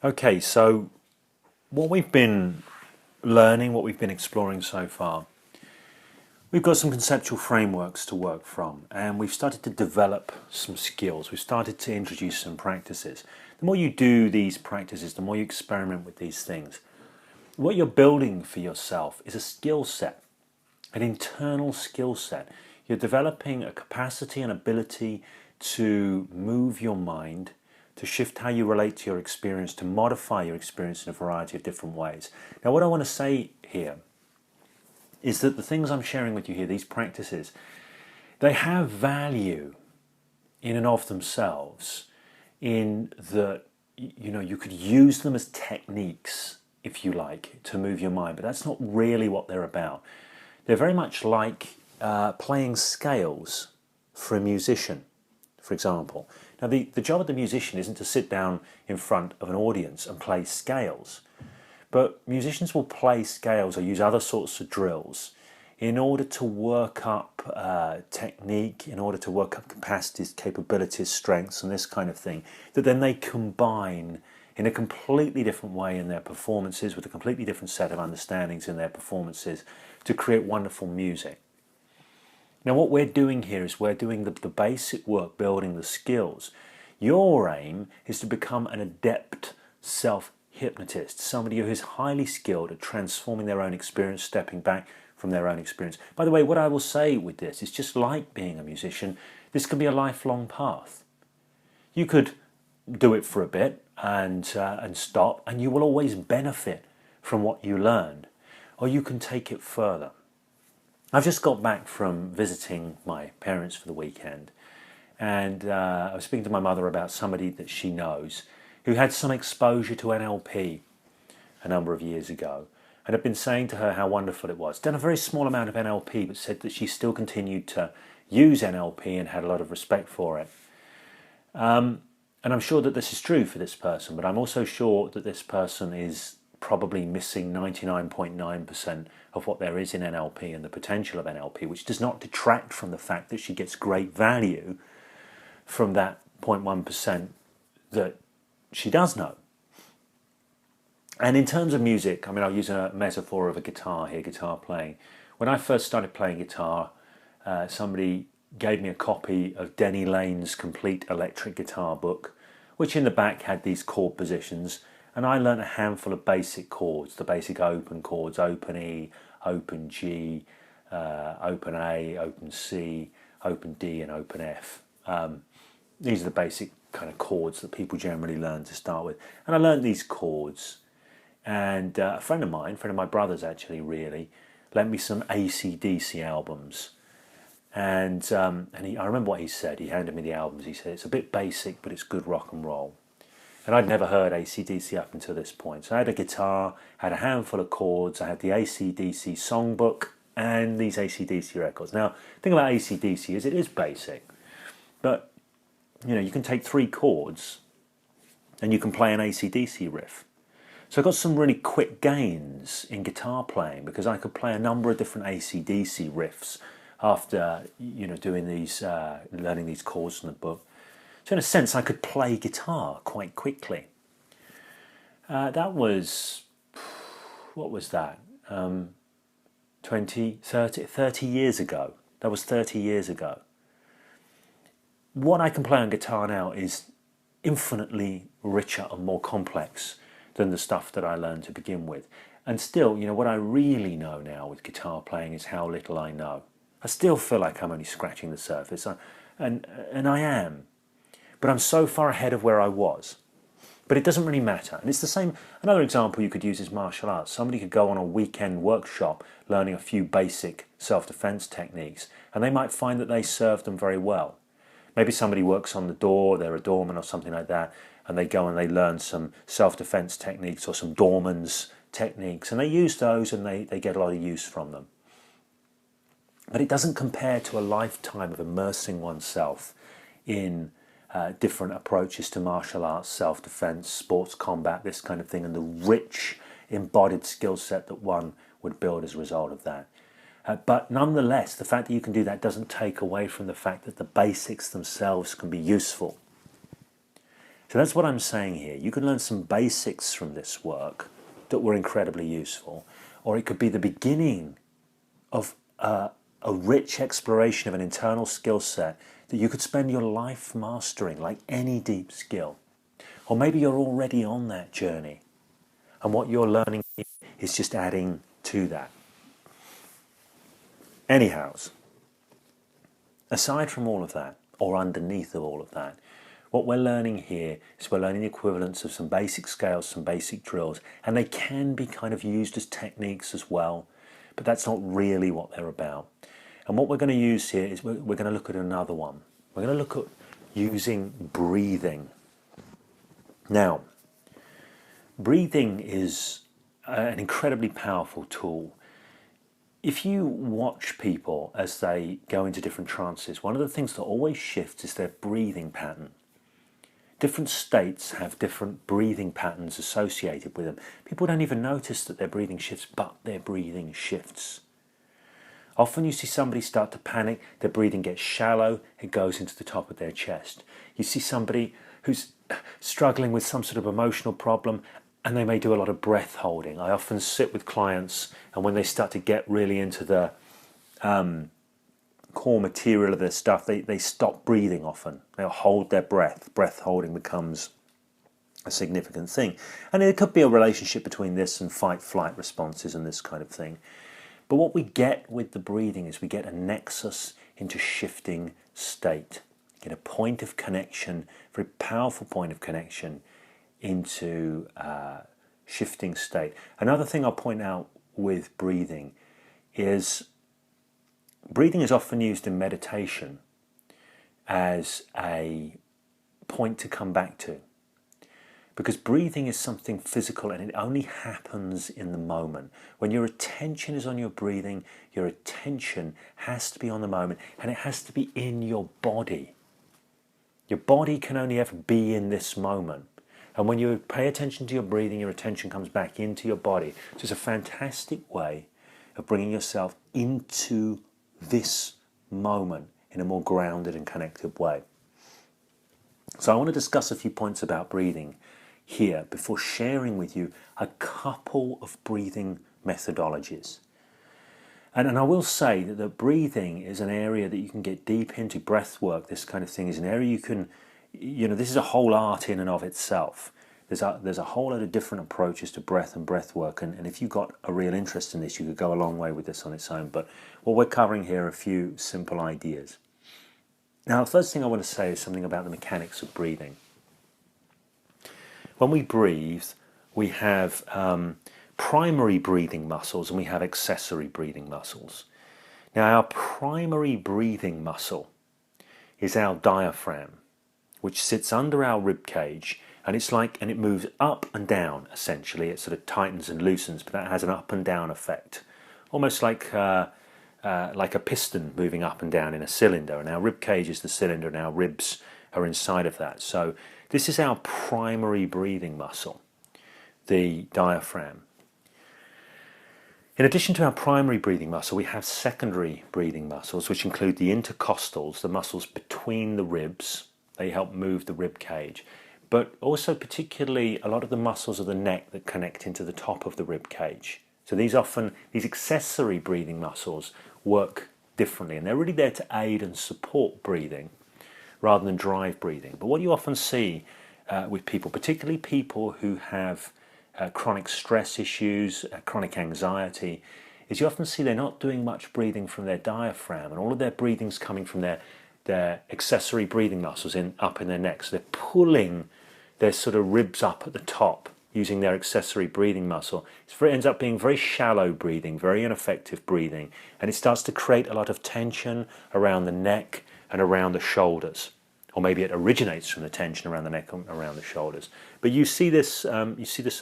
Okay, so what we've been learning, what we've been exploring so far, we've got some conceptual frameworks to work from, and we've started to develop some skills. We've started to introduce some practices. The more you do these practices, the more you experiment with these things, what you're building for yourself is a skill set, an internal skill set. You're developing a capacity and ability to move your mind, to shift how you relate to your experience, to modify your experience in a variety of different ways. Now, what I want to say here is that the things I'm sharing with you here, these practices, they have value in and of themselves, in that you could use them as techniques, if you like, to move your mind, but that's not really what they're about. They're very much like playing scales for a musician, for example. Now, the job of the musician isn't to sit down in front of an audience and play scales, but musicians will play scales or use other sorts of drills in order to work up technique, in order to work up capacities, capabilities, strengths, and this kind of thing, that then they combine in a completely different way in their performances, with a completely different set of understandings in their performances, to create wonderful music. Now, what we're doing here is we're doing the basic work, building the skills. Your aim is to become an adept self-hypnotist, somebody who is highly skilled at transforming their own experience, stepping back from their own experience. By the way, what I will say with this is, just like being a musician, this can be a lifelong path. You could do it for a bit and stop, and you will always benefit from what you learned, or you can take it further. I've just got back from visiting my parents for the weekend, and I was speaking to my mother about somebody that she knows who had some exposure to NLP a number of years ago, and had been saying to her how wonderful it was. Done a very small amount of NLP, but said that she still continued to use NLP and had a lot of respect for it. And I'm sure that this is true for this person, but I'm also sure that this person is probably missing 99.9% of what there is in NLP and the potential of NLP, which does not detract from the fact that she gets great value from that 0.1% that she does know. And in terms of music, I mean, I'll use a metaphor of a guitar here, guitar playing. When I first started playing guitar, somebody gave me a copy of Denny Lane's Complete Electric Guitar book, which in the back had these chord positions, and I learned a handful of basic chords, the basic open chords: open E, open G, open A, open C, open D, and open F. These are the basic kind of chords that people generally learn to start with. And I learned these chords, and a friend of my brother's actually, really, lent me some AC/DC albums. And I remember what he said. He handed me the albums. He said, it's a bit basic, but it's good rock and roll. And I'd never heard AC/DC up until this point. So I had a guitar, had a handful of chords, I had the AC/DC songbook, and these AC/DC records. Now, the thing about AC/DC is it is basic, but you can take 3 chords and you can play an AC/DC riff. So I got some really quick gains in guitar playing because I could play a number of different AC/DC riffs after doing these, learning these chords from the book. So in a sense, I could play guitar quite quickly. That was, what was that? 30 years ago. That was 30 years ago. What I can play on guitar now is infinitely richer and more complex than the stuff that I learned to begin with. And still, what I really know now with guitar playing is how little I know. I still feel like I'm only scratching the surface, and I am. But I'm so far ahead of where I was. But it doesn't really matter. And it's the same. Another example you could use is martial arts. Somebody could go on a weekend workshop learning a few basic self-defense techniques, and they might find that they serve them very well. Maybe somebody works on the door, they're a doorman or something like that, and they go and they learn some self-defense techniques or some doorman's techniques, and they use those and they get a lot of use from them. But it doesn't compare to a lifetime of immersing oneself in different approaches to martial arts, self-defense, sports combat, this kind of thing, and the rich embodied skill set that one would build as a result of that. But nonetheless, the fact that you can do that doesn't take away from the fact that the basics themselves can be useful. So that's what I'm saying here. You can learn some basics from this work that were incredibly useful, or it could be the beginning of a rich exploration of an internal skill set that you could spend your life mastering, like any deep skill. Or maybe you're already on that journey, and what you're learning is just adding to that. Anyhows, aside from all of that, or underneath of all of that, what we're learning here is we're learning the equivalence of some basic scales, some basic drills, and they can be kind of used as techniques as well, but that's not really what they're about. And what we're going to use here is we're going to look at another one. We're going to look at using breathing. Now, breathing is an incredibly powerful tool. If you watch people as they go into different trances, one of the things that always shifts is their breathing pattern. Different states have different breathing patterns associated with them. People don't even notice that their breathing shifts, but their breathing shifts. Often you see somebody start to panic, their breathing gets shallow, it goes into the top of their chest. You see somebody who's struggling with some sort of emotional problem, and they may do a lot of breath holding. I often sit with clients, and when they start to get really into the core material of their stuff, they stop breathing often. They'll hold their breath. Breath holding becomes a significant thing. And it could be a relationship between this and fight-flight responses and this kind of thing. But what we get with the breathing is we get a nexus into shifting state. You get a point of connection, very powerful point of connection into shifting state. Another thing I'll point out with breathing is breathing is often used in meditation as a point to come back to, because breathing is something physical and it only happens in the moment. When your attention is on your breathing, your attention has to be on the moment, and it has to be in your body. Your body can only ever be in this moment. And when you pay attention to your breathing, your attention comes back into your body. So it's a fantastic way of bringing yourself into this moment in a more grounded and connected way. So I want to discuss a few points about breathing here before sharing with you a couple of breathing methodologies. And I will say that the breathing is an area that you can get deep into. Breath work, this kind of thing, is an area you can, this is a whole art in and of itself. There's a whole lot of different approaches to breath and breath work, and if you've got a real interest in this, you could go a long way with this on its own. But what we're covering here are a few simple ideas. Now, the first thing I want to say is something about the mechanics of breathing. When we breathe, we have primary breathing muscles and we have accessory breathing muscles. Now, our primary breathing muscle is our diaphragm, which sits under our rib cage, and it moves up and down. Essentially, it sort of tightens and loosens, but that has an up and down effect, almost like a piston moving up and down in a cylinder. And our rib cage is the cylinder, and our ribs are inside of that. So this is our primary breathing muscle, the diaphragm. In addition to our primary breathing muscle, we have secondary breathing muscles, which include the intercostals, the muscles between the ribs. They help move the rib cage, but also particularly a lot of the muscles of the neck that connect into the top of the rib cage. So these accessory breathing muscles work differently, and they're really there to aid and support breathing rather than drive breathing. But what you often see with people, particularly people who have chronic stress issues, chronic anxiety, is you often see they're not doing much breathing from their diaphragm, and all of their breathing's coming from their accessory breathing muscles up in their neck. So they're pulling their sort of ribs up at the top using their accessory breathing muscle. It ends up being very shallow breathing, very ineffective breathing, and it starts to create a lot of tension around the neck and around the shoulders. Or maybe it originates from the tension around the neck and around the shoulders. But you see this a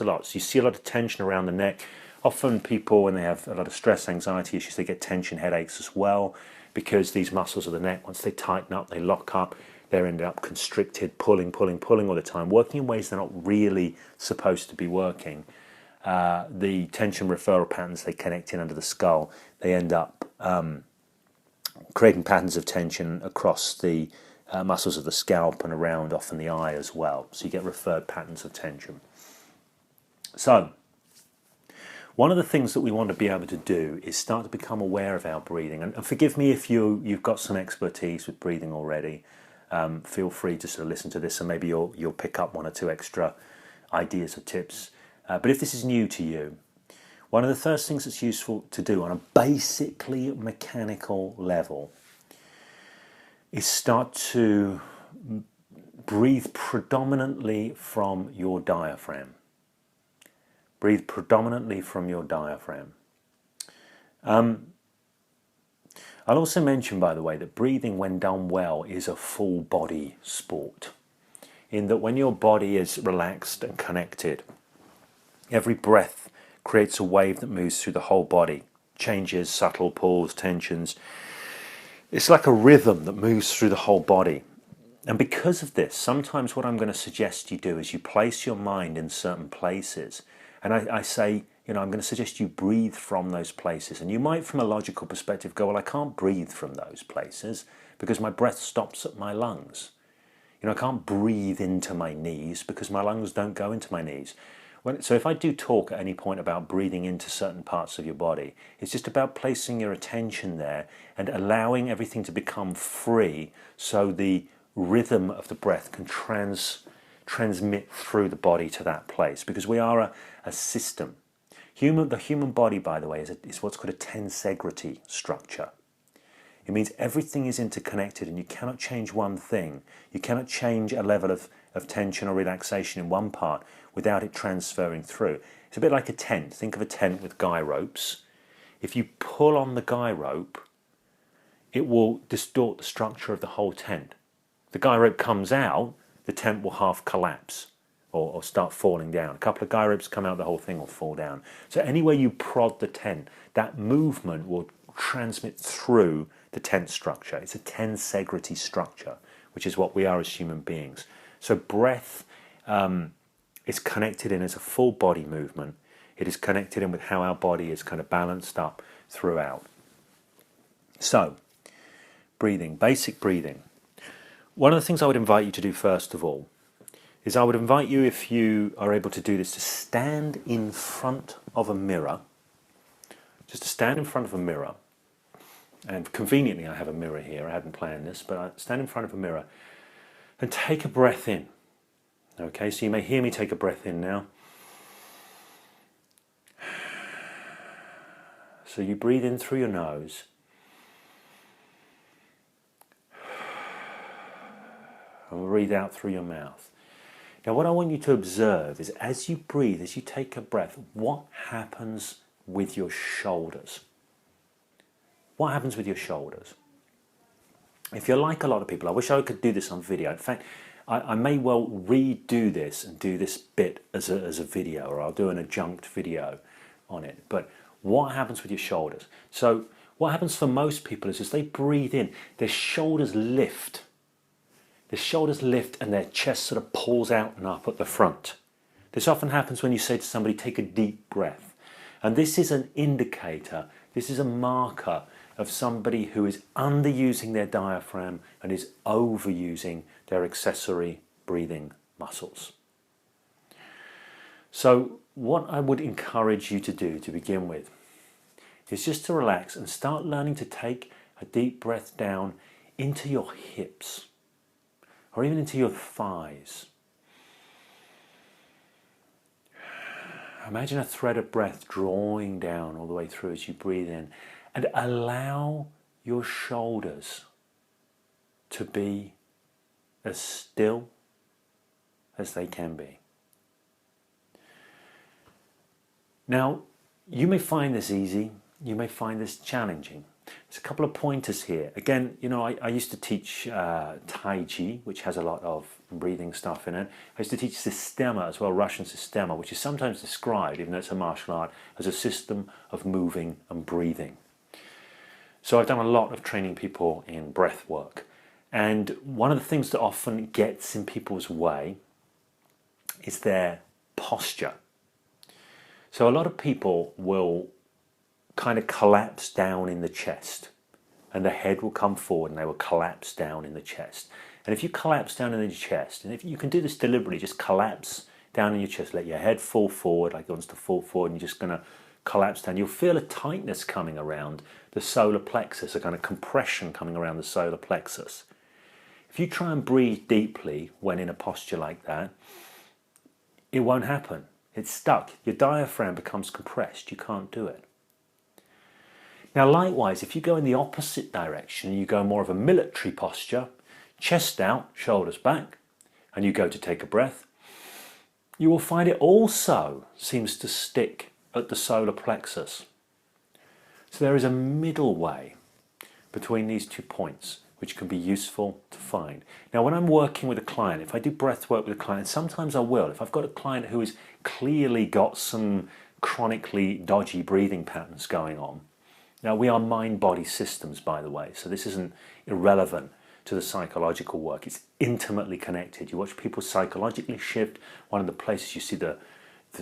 lot. So you see a lot of tension around the neck. Often people, when they have a lot of stress, anxiety issues, they get tension headaches as well, because these muscles of the neck, once they tighten up, they lock up, they end up constricted, pulling all the time, working in ways they're not really supposed to be working. The tension referral patterns, they connect in under the skull, they end up creating patterns of tension across the muscles of the scalp and around often the eye as well. So you get referred patterns of tension. So one of the things that we want to be able to do is start to become aware of our breathing. And forgive me if you've got some expertise with breathing already. Feel free to sort of listen to this and maybe you'll pick up one or two extra ideas or tips. But if this is new to you, one of the first things that's useful to do on a basically mechanical level is start to breathe predominantly from your diaphragm. Breathe predominantly from your diaphragm. I'll also mention, by the way, that breathing, when done well, is a full body sport. In that when your body is relaxed and connected, every breath creates a wave that moves through the whole body, changes, subtle pulls, tensions. It's like a rhythm that moves through the whole body. And because of this, sometimes what I'm going to suggest you do is you place your mind in certain places. And I say, I'm going to suggest you breathe from those places. And you might, from a logical perspective, go, well, I can't breathe from those places because my breath stops at my lungs. I can't breathe into my knees because my lungs don't go into my knees. So if I do talk at any point about breathing into certain parts of your body, it's just about placing your attention there and allowing everything to become free so the rhythm of the breath can transmit through the body to that place, because we are a system. The human body, by the way, is what's called a tensegrity structure. It means everything is interconnected and you cannot change one thing. You cannot change a level of tension or relaxation in one part without it transferring through. It's a bit like a tent. Think of a tent with guy ropes. If you pull on the guy rope, it will distort the structure of the whole tent. The guy rope comes out, the tent will half collapse or start falling down. A couple of guy ropes come out, the whole thing will fall down. So anywhere you prod the tent, that movement will transmit through the tent structure. It's a tensegrity structure, which is what we are as human beings. So breath is connected in as a full body movement. It is connected in with how our body is kind of balanced up throughout. So, breathing, basic breathing. One of the things I would invite you to do first of all is I would invite you, if you are able to do this, to stand in front of a mirror. Just to stand in front of a mirror. And conveniently I have a mirror here. I hadn't planned this, but I stand in front of a mirror and take a breath in. Okay, so you may hear me take a breath in now. So you breathe in through your nose. And breathe out through your mouth. Now what I want you to observe is as you breathe, as you take a breath, what happens with your shoulders? What happens with your shoulders? If you're like a lot of people, I wish I could do this on video. In fact, I may well redo this and do this bit as a video, or I'll do an adjunct video on it. But what happens with your shoulders? So what happens for most people is as they breathe in, their shoulders lift. Their shoulders lift and their chest sort of pulls out and up at the front. This often happens when you say to somebody, take a deep breath. And this is an indicator, this is a marker of somebody who is underusing their diaphragm and is overusing their accessory breathing muscles. So what I would encourage you to do to begin with is just to relax and start learning to take a deep breath down into your hips or even into your thighs. Imagine a thread of breath drawing down all the way through as you breathe in, and allow your shoulders to be as still as they can be. Now, you may find this easy, you may find this challenging. There's a couple of pointers here. Again, I used to teach Tai Chi, which has a lot of breathing stuff in it. I used to teach Sistema as well, Russian Sistema, which is sometimes described, even though it's a martial art, as a system of moving and breathing. So I've done a lot of training people in breath work. And one of the things that often gets in people's way is their posture. So a lot of people will kind of collapse down in the chest, and the head will come forward and they will collapse down in the chest. And if you collapse down in your chest, and if you can do this deliberately, just collapse down in your chest, let your head fall forward, like it wants to fall forward, and you're just going to collapse down. You'll feel a tightness coming around the solar plexus, a kind of compression coming around the solar plexus. If you try and breathe deeply when in a posture like that, it won't happen. It's stuck. Your diaphragm becomes compressed. You can't do it. Now, likewise, if you go in the opposite direction, you go more of a military posture, chest out, shoulders back, and you go to take a breath, you will find it also seems to stick at the solar plexus. So there is a middle way between these 2 points, which can be useful to find. Now, when I'm working with a client, if I do breath work with a client, sometimes I will. If I've got a client who has clearly got some chronically dodgy breathing patterns going on. Now, we are mind-body systems, by the way, so this isn't irrelevant to the psychological work. It's intimately connected. You watch people psychologically shift. One of the places you see the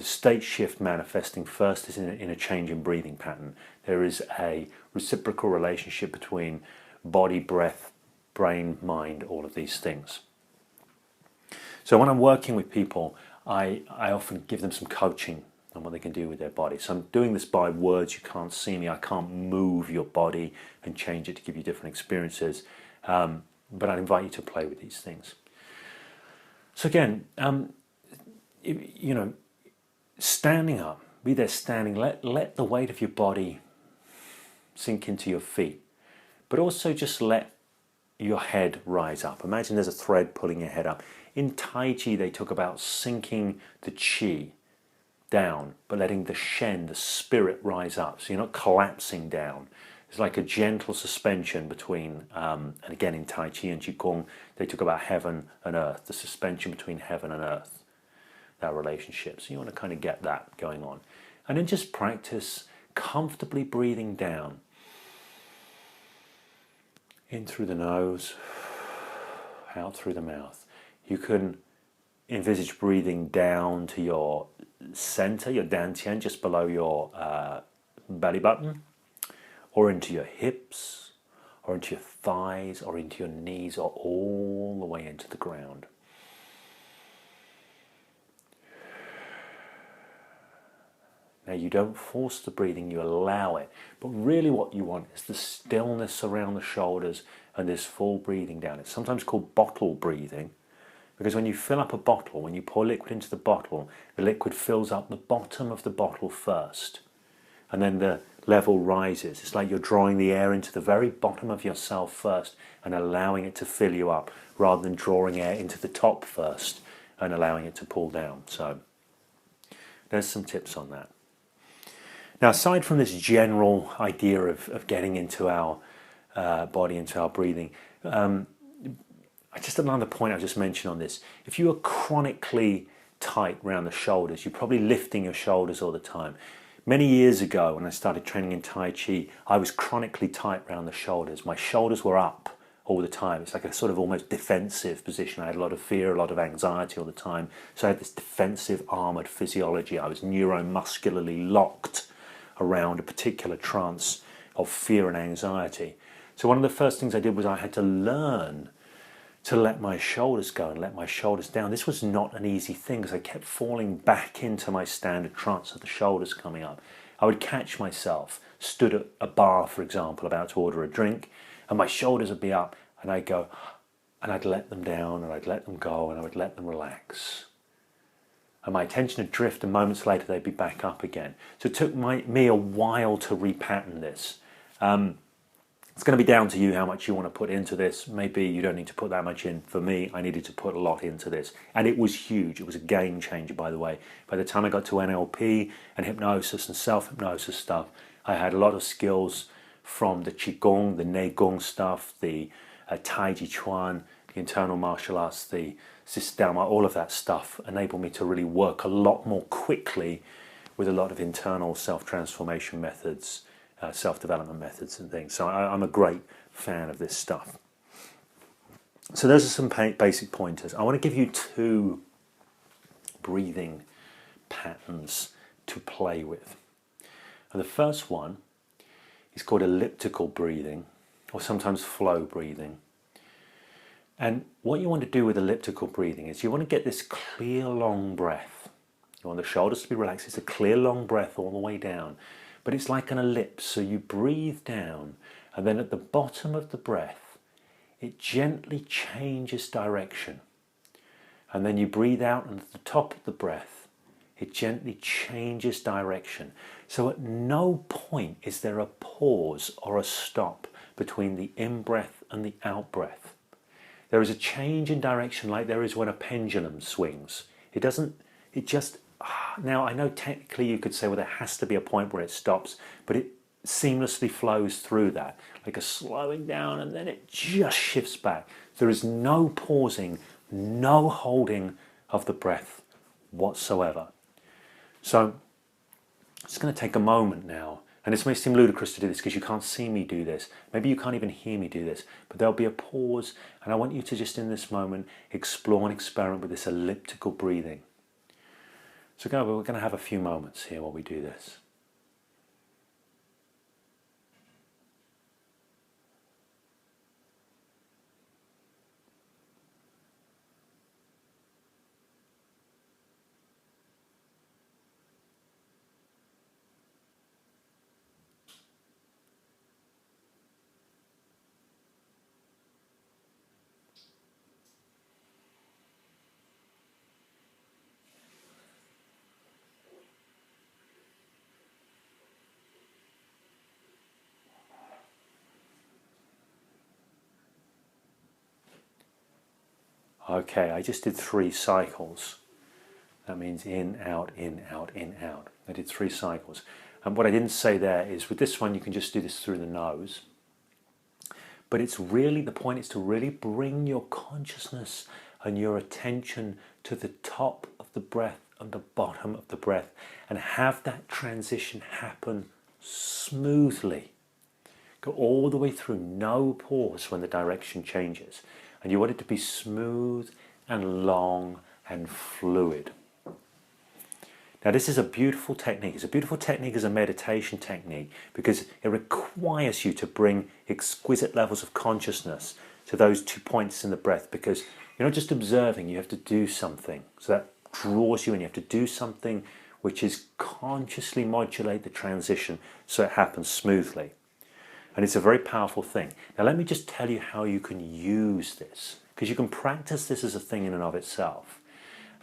state shift manifesting first is in a change in breathing pattern. There is a reciprocal relationship between body, breath, brain, mind, all of these things. So when I'm working with people, I often give them some coaching on what they can do with their body. So I'm doing this by words. You can't see me. I can't move your body and change it to give you different experiences. But I'd invite you to play with these things. So again, standing up, be there standing, let the weight of your body sink into your feet, but also just let your head rise up. Imagine there's a thread pulling your head up. In Tai Chi, they talk about sinking the Qi down, but letting the Shen, the spirit, rise up. So you're not collapsing down. It's like a gentle suspension between, and again in Tai Chi and Qigong, they talk about heaven and earth, the suspension between heaven and earth, that relationship. So you want to kind of get that going on. And then just practice comfortably breathing down. In through the nose, out through the mouth. You can envisage breathing down to your center, your dantian, just below your belly button, or into your hips, or into your thighs, or into your knees, or all the way into the ground. Now, you don't force the breathing, you allow it. But really what you want is the stillness around the shoulders and this full breathing down. It's sometimes called bottle breathing, because when you fill up a bottle, when you pour liquid into the bottle, the liquid fills up the bottom of the bottle first, and then the level rises. It's like you're drawing the air into the very bottom of yourself first and allowing it to fill you up, rather than drawing air into the top first and allowing it to pull down. So there's some tips on that. Now, aside from this general idea of getting into our body, into our breathing, just another point I just mentioned on this. If you are chronically tight around the shoulders, you're probably lifting your shoulders all the time. Many years ago, when I started training in Tai Chi, I was chronically tight around the shoulders. My shoulders were up all the time. It's like a sort of almost defensive position. I had a lot of fear, a lot of anxiety all the time. So I had this defensive armored physiology. I was neuromuscularly locked around a particular trance of fear and anxiety. So one of the first things I did was I had to learn to let my shoulders go and let my shoulders down. This was not an easy thing, because I kept falling back into my standard trance of the shoulders coming up. I would catch myself, stood at a bar, for example, about to order a drink, and my shoulders would be up, and I'd go, and I'd let them down, and I'd let them go, and I would let them relax. And my attention would drift, and moments later they'd be back up again. So it took me a while to repattern this. It's going to be down to you how much you want to put into this. Maybe you don't need to put that much in. For me, I needed to put a lot into this. And it was huge. It was a game changer, by the way. By the time I got to NLP and hypnosis and self-hypnosis stuff, I had a lot of skills from the Qigong, the Neigong stuff, the Tai Chi Chuan, the internal martial arts, the Sistema, all of that stuff enabled me to really work a lot more quickly with a lot of internal self-transformation methods, self-development methods and things. So I'm a great fan of this stuff. So those are some basic pointers. I want to give you 2 breathing patterns to play with. And the first one is called elliptical breathing, or sometimes flow breathing. And what you want to do with elliptical breathing is you want to get this clear, long breath. You want the shoulders to be relaxed. It's a clear, long breath all the way down. But it's like an ellipse. So you breathe down, and then at the bottom of the breath, it gently changes direction. And then you breathe out, and at the top of the breath, it gently changes direction. So at no point is there a pause or a stop between the in-breath and the out-breath. There is a change in direction like there is when a pendulum swings. Now I know technically you could say, well, there has to be a point where it stops, but it seamlessly flows through that, like a slowing down, and then it just shifts back. There is no pausing, no holding of the breath whatsoever. So it's going to take a moment now, and this may seem ludicrous to do this because you can't see me do this. Maybe you can't even hear me do this, but there'll be a pause, and I want you to just in this moment explore and experiment with this elliptical breathing. So we're going to have a few moments here while we do this. Okay, I just did 3 cycles. That means in, out, in, out, in, out. I did 3 cycles. And what I didn't say there is with this one, you can just do this through the nose. But it's really, the point is to really bring your consciousness and your attention to the top of the breath and the bottom of the breath, and have that transition happen smoothly. Go all the way through, no pause when the direction changes. And you want it to be smooth and long and fluid. Now this is a beautiful technique. It's a beautiful technique as a meditation technique because it requires you to bring exquisite levels of consciousness to those 2 points in the breath, because you're not just observing, you have to do something. So that draws you in. You have to do something which is consciously modulate the transition so it happens smoothly. And it's a very powerful thing. Now let me just tell you how you can use this, because you can practice this as a thing in and of itself.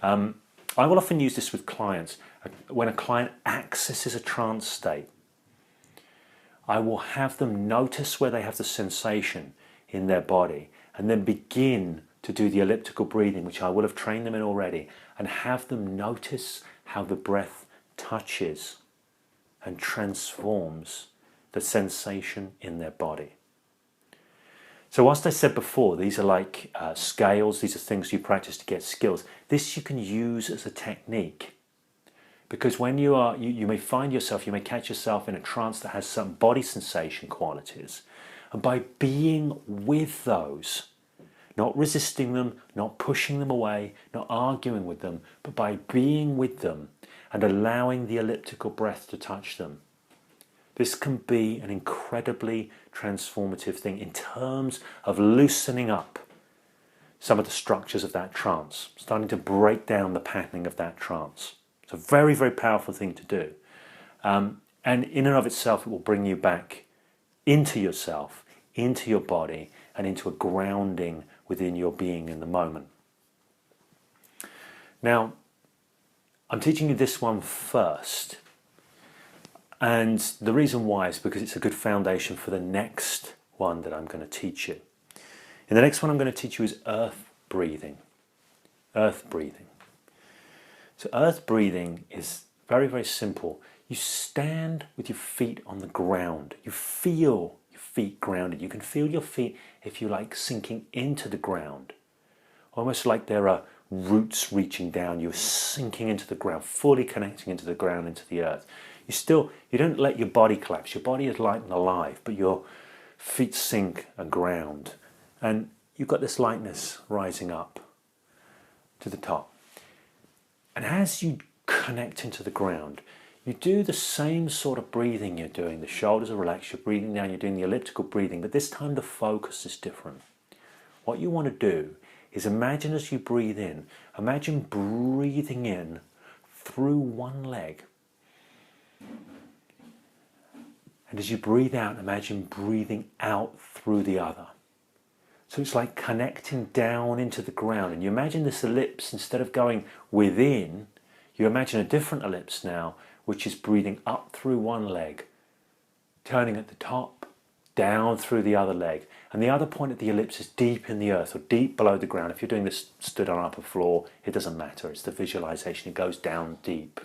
I will often use this with clients. When a client accesses a trance state, I will have them notice where they have the sensation in their body, and then begin to do the elliptical breathing, which I will have trained them in already, and have them notice how the breath touches and transforms the sensation in their body. So whilst I said before, these are like scales, these are things you practice to get skills. This you can use as a technique, because when you may find yourself, you may catch yourself in a trance that has some body sensation qualities, and by being with those, not resisting them, not pushing them away, not arguing with them, but by being with them and allowing the elliptical breath to touch them, this can be an incredibly transformative thing in terms of loosening up some of the structures of that trance, starting to break down the patterning of that trance. It's a very, very powerful thing to do. And in and of itself, it will bring you back into yourself, into your body, and into a grounding within your being in the moment. Now, I'm teaching you this one first. And the reason why is because it's a good foundation for the next one that I'm going to teach you. And the next one I'm going to teach you is earth breathing. Earth breathing. So earth breathing is very, very simple. You stand with your feet on the ground. You feel your feet grounded. You can feel your feet, if you like, sinking into the ground. Almost like there are roots reaching down. You're sinking into the ground, fully connecting into the ground, into the earth. You don't let your body collapse. Your body is light and alive, but your feet sink and ground. And you've got this lightness rising up to the top. And as you connect into the ground, you do the same sort of breathing you're doing. The shoulders are relaxed, you're breathing down, you're doing the elliptical breathing, but this time the focus is different. what you want to do is imagine as you breathe in, imagine breathing in through one leg. And as you breathe out, imagine breathing out through the other. So it's like connecting down into the ground. And you imagine this ellipse, instead of going within, you imagine a different ellipse now, which is breathing up through one leg, turning at the top, down through the other leg. And the other point of the ellipse is deep in the earth or deep below the ground. If you're doing this stood on upper floor, it doesn't matter. It's the visualization. It goes down deep.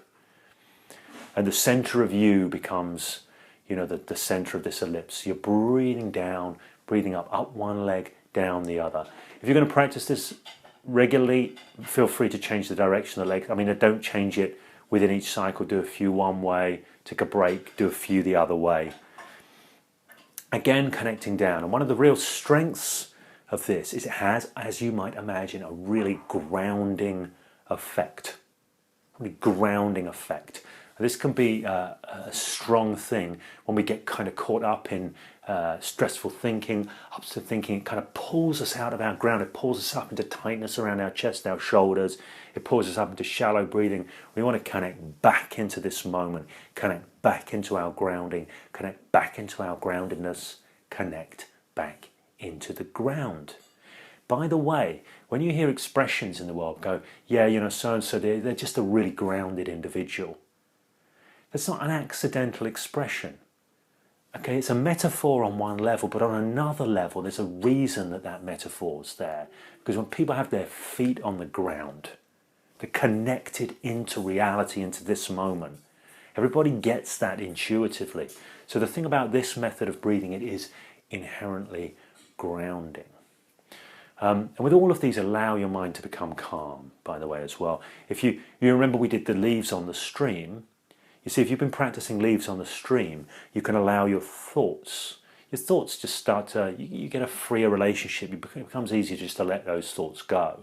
And the center of you becomes, the center of this ellipse. You're breathing down, breathing up one leg, down the other. If you're going to practice this regularly, feel free to change the direction of the leg. Don't change it within each cycle. Do a few one way, take a break, do a few the other way. Again, connecting down. And one of the real strengths of this is it has, as you might imagine, a really grounding effect. This can be a strong thing when we get kind of caught up in stressful thinking, upset thinking. It kind of pulls us out of our ground. It pulls us up into tightness around our chest, our shoulders. It pulls us up into shallow breathing. We want to connect back into this moment, connect back into our grounding, connect back into our groundedness, connect back into the ground. By the way, when you hear expressions in the world go, so-and-so, they're just a really grounded individual. That's not an accidental expression. Okay, it's a metaphor on one level, but on another level, there's a reason that metaphor's there. Because when people have their feet on the ground, they're connected into reality, into this moment. Everybody gets that intuitively. So the thing about this method of breathing, it is inherently grounding. And with all of these, allow your mind to become calm, by the way, as well. If you remember we did the leaves on the stream. You see, if you've been practicing leaves on the stream, you can allow your thoughts just start to, you get a freer relationship. It becomes easier just to let those thoughts go.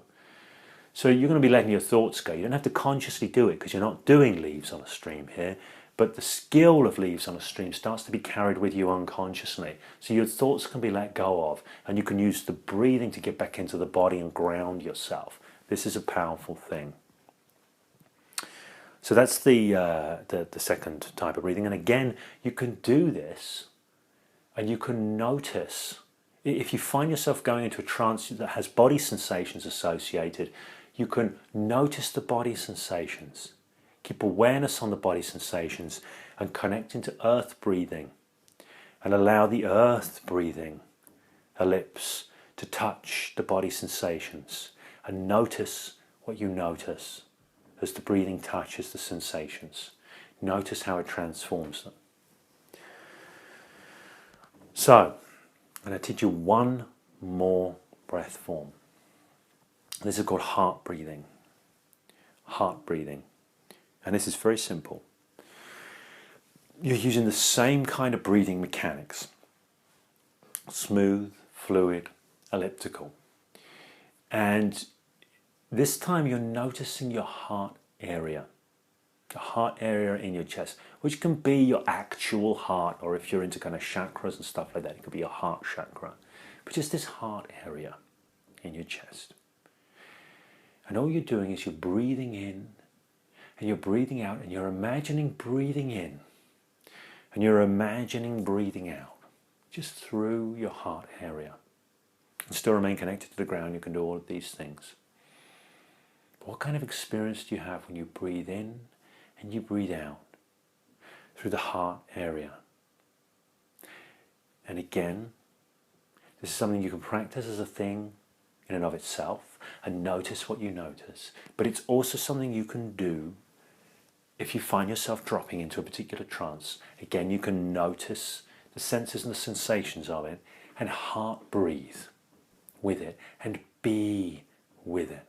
So you're going to be letting your thoughts go. You don't have to consciously do it because you're not doing leaves on a stream here. But the skill of leaves on a stream starts to be carried with you unconsciously. So your thoughts can be let go of, and you can use the breathing to get back into the body and ground yourself. This is a powerful thing. So that's the second type of breathing. And again, you can do this and you can notice. If you find yourself going into a trance that has body sensations associated, you can notice the body sensations. Keep awareness on the body sensations and connect into earth breathing. And allow the earth breathing ellipse to touch the body sensations. And notice what you notice as the breathing touches the sensations. Notice how it transforms them. So, I'm going to teach you one more breath form. This is called heart breathing. Heart breathing. And this is very simple. You're using the same kind of breathing mechanics. Smooth, fluid, elliptical. And this time you're noticing your heart area. The heart area in your chest, which can be your actual heart, or if you're into kind of chakras and stuff like that, it could be your heart chakra. But just this heart area in your chest. And all you're doing is you're breathing in and you're breathing out, and you're imagining breathing in and you're imagining breathing out just through your heart area. And still remain connected to the ground. You can do all of these things. But what kind of experience do you have when you breathe in and you breathe out through the heart area? And again, this is something you can practice as a thing in and of itself and notice what you notice. But it's also something you can do if you find yourself dropping into a particular trance. Again, you can notice the senses and the sensations of it and heart breathe with it and be with it.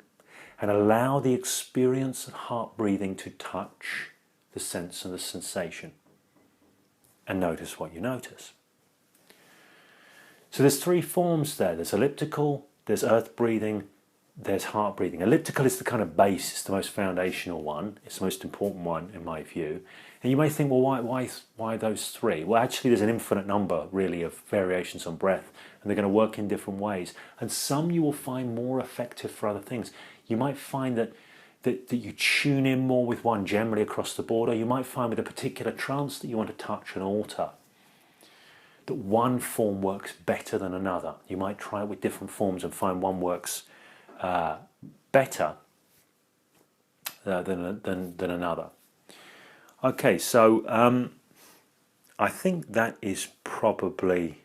And allow the experience of heart breathing to touch the sense and the sensation. And notice what you notice. So there's three forms there. There's elliptical, there's earth breathing, there's heart breathing. Elliptical is the kind of base, it's the most foundational one, it's the most important one in my view. And you may think, well, why those three? Well, actually, there's an infinite number, really, of variations on breath, and they're going to work in different ways. And some you will find more effective for other things. You might find that you tune in more with one generally across the board, or you might find with a particular trance that you want to touch and alter, that one form works better than another. You might try it with different forms and find one works better than another. Okay, so I think that is probably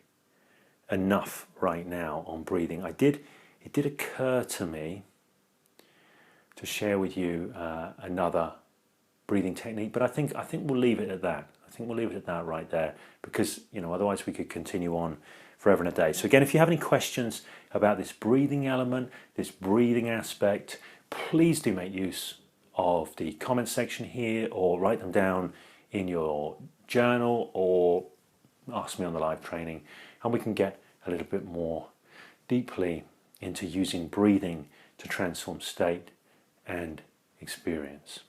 enough right now on breathing. It did occur to me to share with you another breathing technique, but I think we'll leave it at that. I think we'll leave it at that right there, because otherwise we could continue on forever and a day. So again, if you have any questions about this breathing element, this breathing aspect, please do make use of the comment section here, or write them down in your journal, or ask me on the live training, and we can get a little bit more deeply into using breathing to transform state and experience.